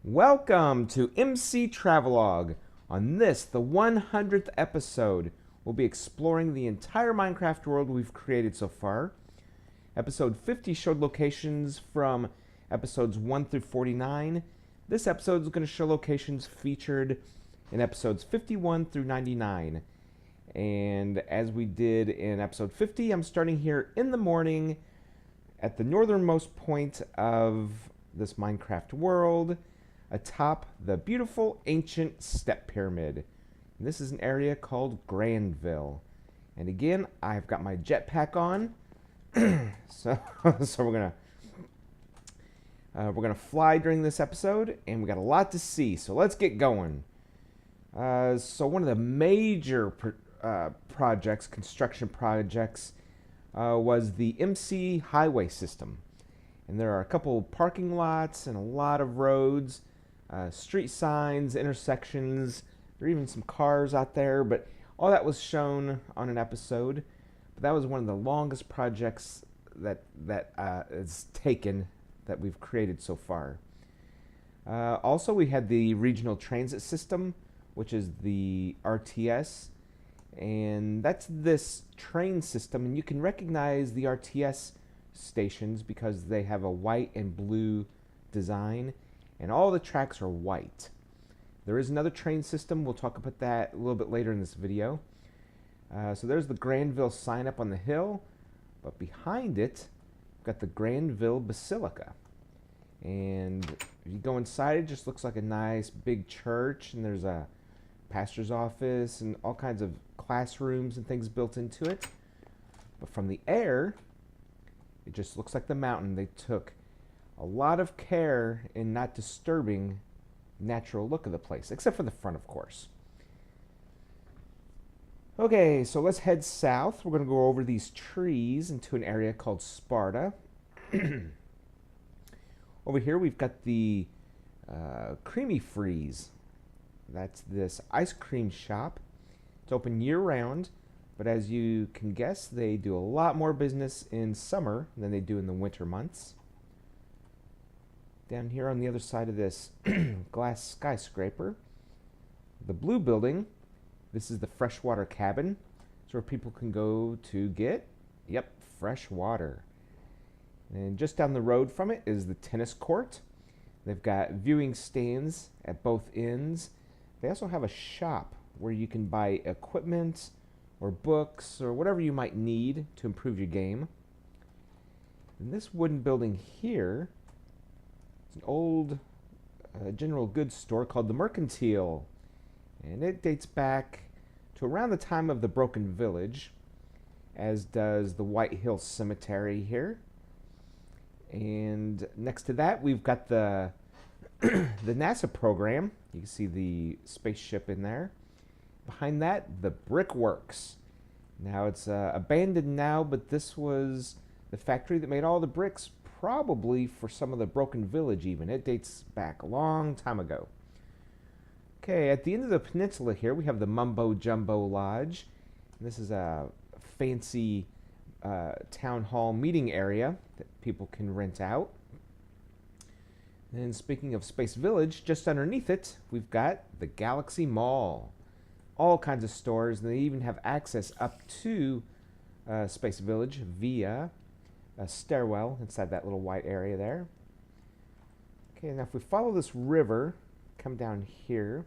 Welcome to MC Travelogue. On this, the 100th episode, we'll be exploring the entire Minecraft world we've created so far. Episode 50 showed locations from episodes 1 through 49. This episode is going to show locations featured in episodes 51 through 99. And as we did in episode 50, I'm starting here in the morning at the northernmost point of this Minecraft world, atop the beautiful ancient step pyramid. And this is an area called Grandville. And again, I've got my jetpack on, so we're gonna fly during this episode, and we got a lot to see. So let's get going. So one of the major construction projects, was the MC highway system. And there are a couple parking lots and a lot of roads, street signs, intersections. There are even some cars out there, but all that was shown on an episode. But that was one of the longest projects that is taken that we've created so far. Also, we had the regional transit system, which is the RTS. And that's this train system, and you can recognize the RTS stations because they have a white and blue design, and all the tracks are white. There is another train system. We'll talk about that a little bit later in this video. So there's the Grandville sign up on the hill, but behind it, we've got the Grandville Basilica. And if you go inside, it just looks like a nice big church, and there's a pastor's office and all kinds of classrooms and things built into it. But from the air, it just looks like the mountain. They took a lot of care in not disturbing the natural look of the place, except for the front, of course. Okay, so let's head south. We're going to go over these trees into an area called Sparta. Over here we've got the Creamy Freeze. That's this ice cream shop. It's open year-round, but as you can guess, they do a lot more business in summer than they do in the winter months. Down here on the other side of this glass skyscraper, the blue building, this is the freshwater cabin. It's where people can go to get, fresh water. And just down the road from it is the tennis court. They've got viewing stands at both ends. They also have a shop where you can buy equipment or books or whatever you might need to improve your game. And this wooden building here is an old general goods store called the Mercantile. And it dates back to around the time of the Broken Village, as does the White Hill Cemetery here. And next to that, we've got the the NASA program. You can see the spaceship in there. Behind that, the Brickworks. Now it's abandoned now, but this was the factory that made all the bricks, probably for some of the Broken Village even. It dates back a long time ago. Okay, at the end of the peninsula here, we have the Mumbo Jumbo Lodge. And this is a fancy town hall meeting area that people can rent out. And speaking of Space Village, just underneath it, we've got the Galaxy Mall. All kinds of stores, and they even have access up to Space Village via a stairwell inside that little white area there. Okay, now if we follow this river, come down here,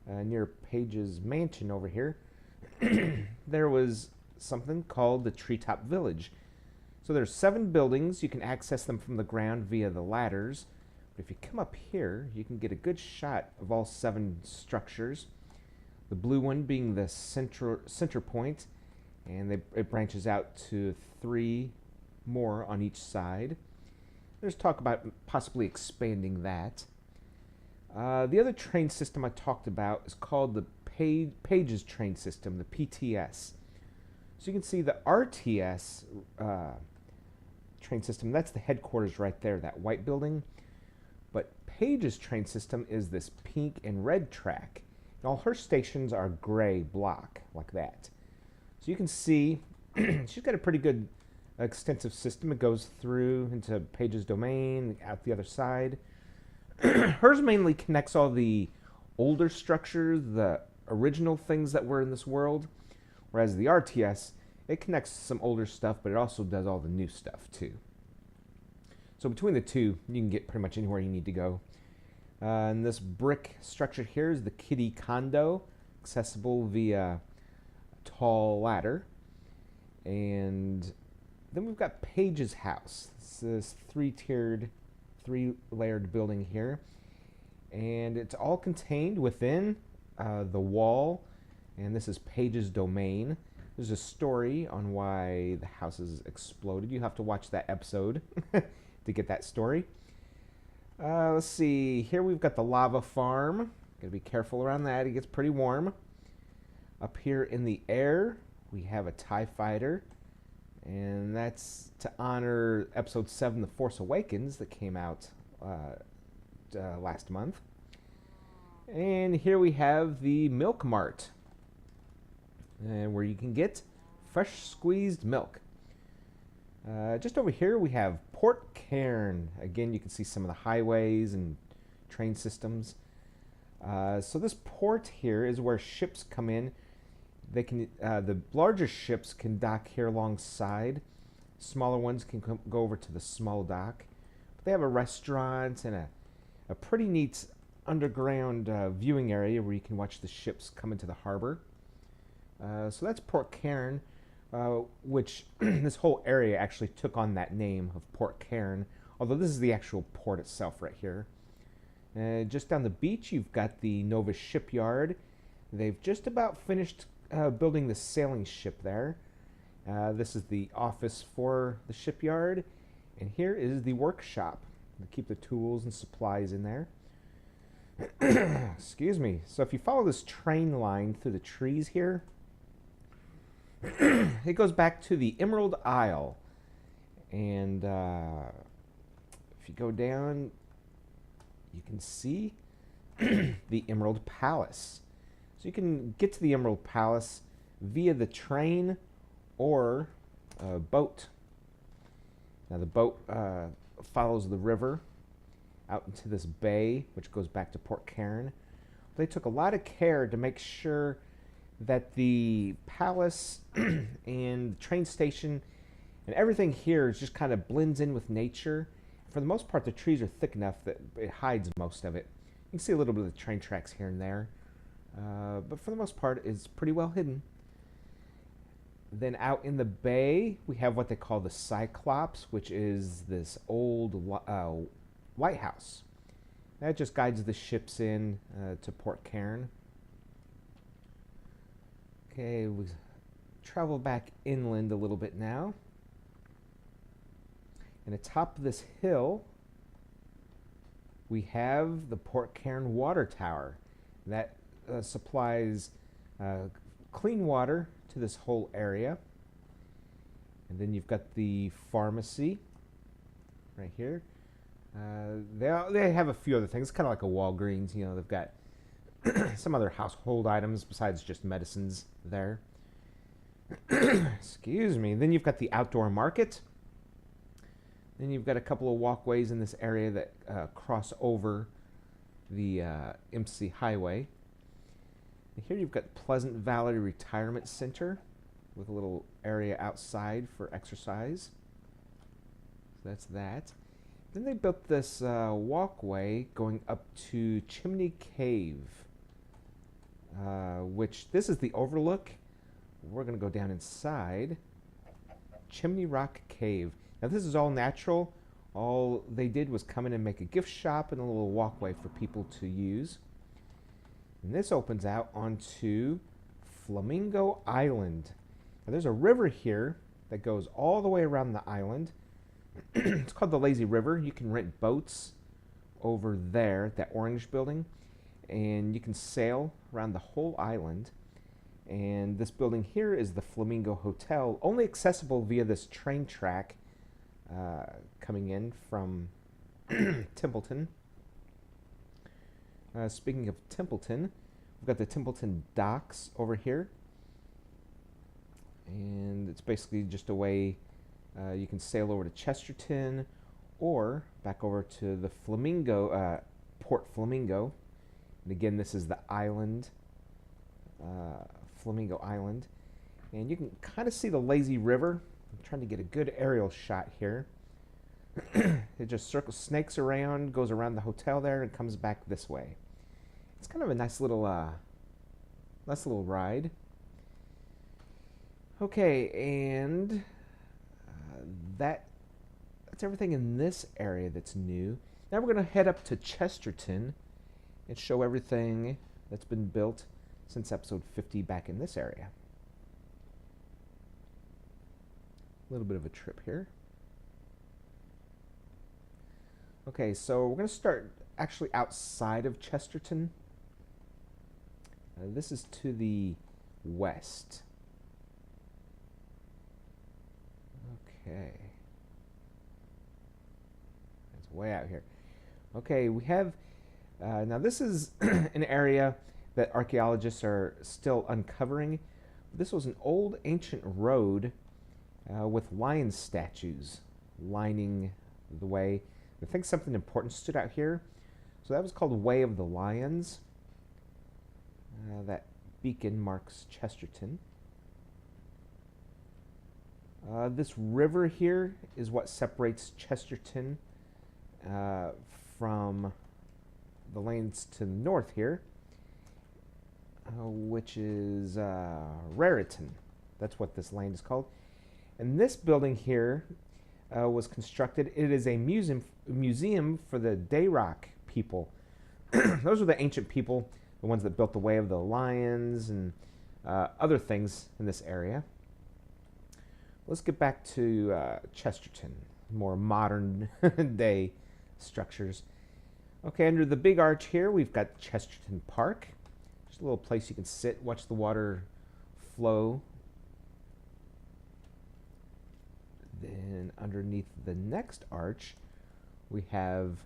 near Paige's mansion over here, there was something called the Treetop Village. So there's 7 buildings. You can access them from the ground via the ladders. But if you come up here, you can get a good shot of all 7 structures. The blue one being the center point, and it branches out to 3 more on each side. There's talk about possibly expanding that. The other train system I talked about is called the Paige's train system, the PTS. So you can see the RTS train system, that's the headquarters right there, that white building. But Paige's train system is this pink and red track. And all her stations are gray block, like that. So you can see she's got a pretty good extensive system. It goes through into Paige's domain, out the other side. Hers mainly connects all the older structures, the original things that were in this world, whereas the RTS, it connects some older stuff, but it also does all the new stuff too. So between the two, you can get pretty much anywhere you need to go. And this brick structure here is the kiddie condo, accessible via a tall ladder. And then we've got Paige's house. This is three-tiered, three-layered building here. And it's all contained within the wall. And this is Paige's domain. There's a story on why the house has exploded. You have to watch that episode to get that story. Let's see. Here we've got the lava farm. Gotta be careful around that. It gets pretty warm. Up here in the air, we have a TIE fighter. And that's to honor Episode 7, The Force Awakens, that came out last month. And here we have the Milk Mart, and where you can get fresh squeezed milk. Just over here we have Port Cairn. Again, you can see some of the highways and train systems. So this port here is where ships come in. They can the larger ships can dock here alongside. Smaller ones can go over to the small dock. But they have a restaurant and a pretty neat underground viewing area where you can watch the ships come into the harbor. So that's Port Cairn, which this whole area actually took on that name of Port Cairn, although this is the actual port itself right here. Just down the beach, you've got the Nova shipyard. They've just about finished building the sailing ship there. This is the office for the shipyard, and here is the workshop. They keep the tools and supplies in there. Excuse me. So if you follow this train line through the trees here, it goes back to the Emerald Isle. And if you go down, you can see the Emerald Palace. So you can get to the Emerald Palace via the train or boat. Now the boat follows the river out into this bay, which goes back to Port Cairn. They took a lot of care to make sure that the palace and the train station and everything here just kind of blends in with nature. For the most part, the trees are thick enough that it hides most of it. You can see a little bit of the train tracks here and there, but for the most part, it's pretty well hidden. Then out in the bay, we have what they call the Cyclops, which is this old lighthouse. That just guides the ships in to Port Cairn. Okay, we travel back inland a little bit now. And atop this hill, we have the Port Cairn Water Tower. That supplies clean water to this whole area. And then you've got the pharmacy right here. They have a few other things. It's kind of like a Walgreens. You know, they've got some other household items besides just medicines there. Excuse me. Then you've got the outdoor market. Then you've got a couple of walkways in this area that cross over the MC Highway. And here you've got Pleasant Valley Retirement Center with a little area outside for exercise. So that's that. Then they built this walkway going up to Chimney Cave, which this is the overlook. We're going to go down inside Chimney Rock Cave. Now this is all natural. All they did was come in and make a gift shop and a little walkway for people to use. And this opens out onto Flamingo Island. Now there's a river here that goes all the way around the island. It's called the Lazy River. You can rent boats over there at that orange building, and you can sail around the whole island. And this building here is the Flamingo Hotel, only accessible via this train track coming in from Templeton. Speaking of Templeton, we've got the Templeton docks over here, and it's basically just a way you can sail over to Chesterton or back over to the Flamingo Port Flamingo. And again, this is the island, Flamingo Island. And you can kind of see the lazy river. I'm trying to get a good aerial shot here. It just snakes around, goes around the hotel there, and comes back this way. It's kind of a nice little ride. Okay, and that's everything in this area that's new. Now we're going to head up to Chesterton and show everything that's been built since episode 50 back in this area. A little bit of a trip here. Okay, so we're going to start actually outside of Chesterton. This is to the west. Okay. It's way out here. Okay, we have, now this is an area that archaeologists are still uncovering. This was an old ancient road with lion statues lining the way. I think something important stood out here. So that was called Way of the Lions. That beacon marks Chesterton. This river here is what separates Chesterton from the lanes to the north here, which is Raritan. That's what this lane is called. And this building here was constructed. It is a museum for the Dayrock people. Those are the ancient people, the ones that built the Way of the Lions and other things in this area. Let's get back to Chesterton, more modern day structures. Okay, under the big arch here, we've got Chesterton Park. Just a little place you can sit, watch the water flow. Then underneath the next arch, we have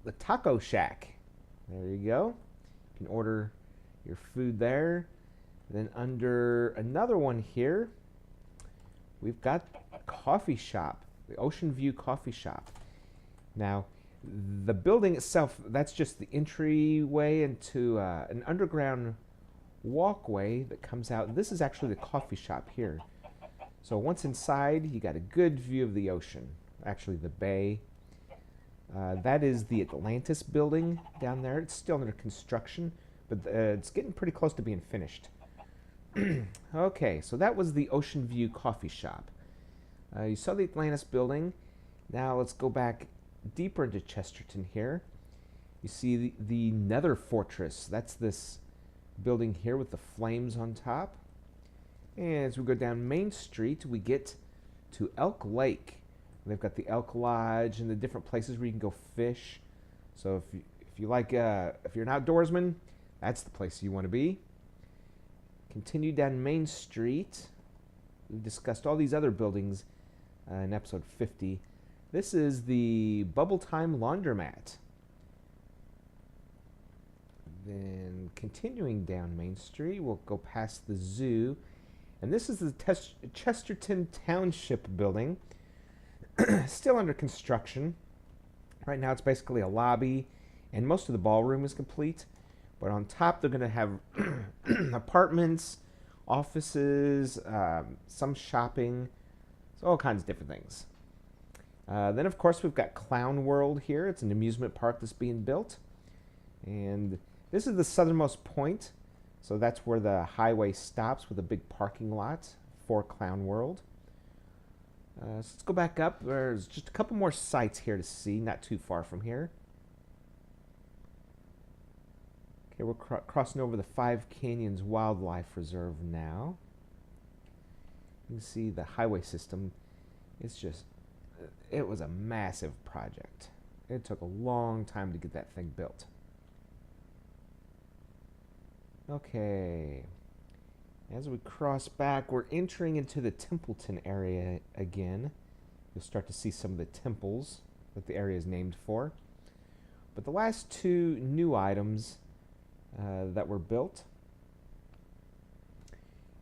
the Taco Shack. There you go. You can order your food there. Then under another one here, we've got a coffee shop, the Ocean View Coffee Shop. Now, the building itself, that's just the entryway into an underground walkway that comes out. This is actually the coffee shop here. So once inside, you got a good view of the ocean, actually the bay. That is the Atlantis building down there. It's still under construction, but it's getting pretty close to being finished. Okay, so that was the Ocean View Coffee Shop. You saw the Atlantis building. Now let's go back deeper into Chesterton here. You see the Nether Fortress. That's this building here with the flames on top. And as we go down Main Street, we get to Elk Lake. They've got the Elk Lodge and the different places where you can go fish. So if you're an outdoorsman, that's the place you want to be. Continue down Main Street. We've discussed all these other buildings in episode 50. This is the Bubble Time Laundromat. Then continuing down Main Street, we'll go past the zoo. And this is the Chesterton Township building. Still under construction. Right now it's basically a lobby, and most of the ballroom is complete. But on top they're going to have apartments, offices, some shopping, so all kinds of different things. Then of course we've got Clown World here. It's an amusement park that's being built. And this is the southernmost point. So that's where the highway stops with a big parking lot for Clown World. So let's go back up. There's just a couple more sites here to see, not too far from here. Okay, we're crossing over the Five Canyons Wildlife Reserve now. You can see the highway system. It was a massive project. It took a long time to get that thing built. Okay, as we cross back, we're entering into the Templeton area again. You'll start to see some of the temples that the area is named for. But the last two new items that were built.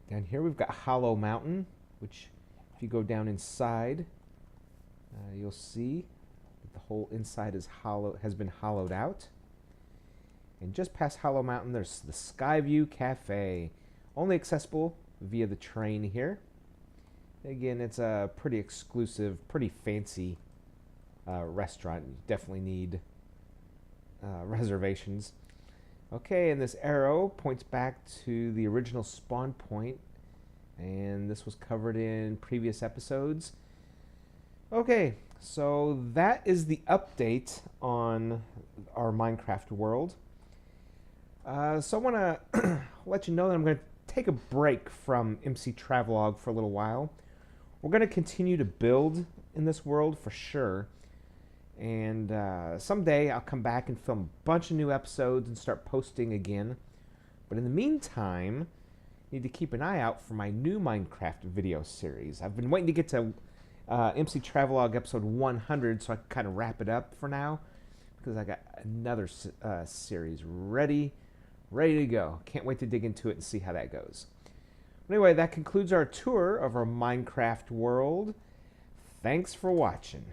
Down here we've got Hollow Mountain, which if you go down inside, you'll see The whole inside is has been hollowed out. And just past Hollow Mountain, there's the Skyview Cafe, only accessible via the train here. Again, it's a pretty exclusive, pretty fancy restaurant. You definitely need reservations. Okay, and this arrow points back to the original spawn point, and this was covered in previous episodes. Okay, so that is the update on our Minecraft world. So I want to let you know that I'm going to take a break from MC Travelogue for a little while. We're going to continue to build in this world for sure. And someday I'll come back and film a bunch of new episodes and start posting again. But in the meantime, you need to keep an eye out for my new Minecraft video series. I've been waiting to get to MC Travelogue episode 100 so I can kind of wrap it up for now, because I got another series ready to go. Can't wait to dig into it and see how that goes. Anyway, that concludes our tour of our Minecraft world. Thanks for watching.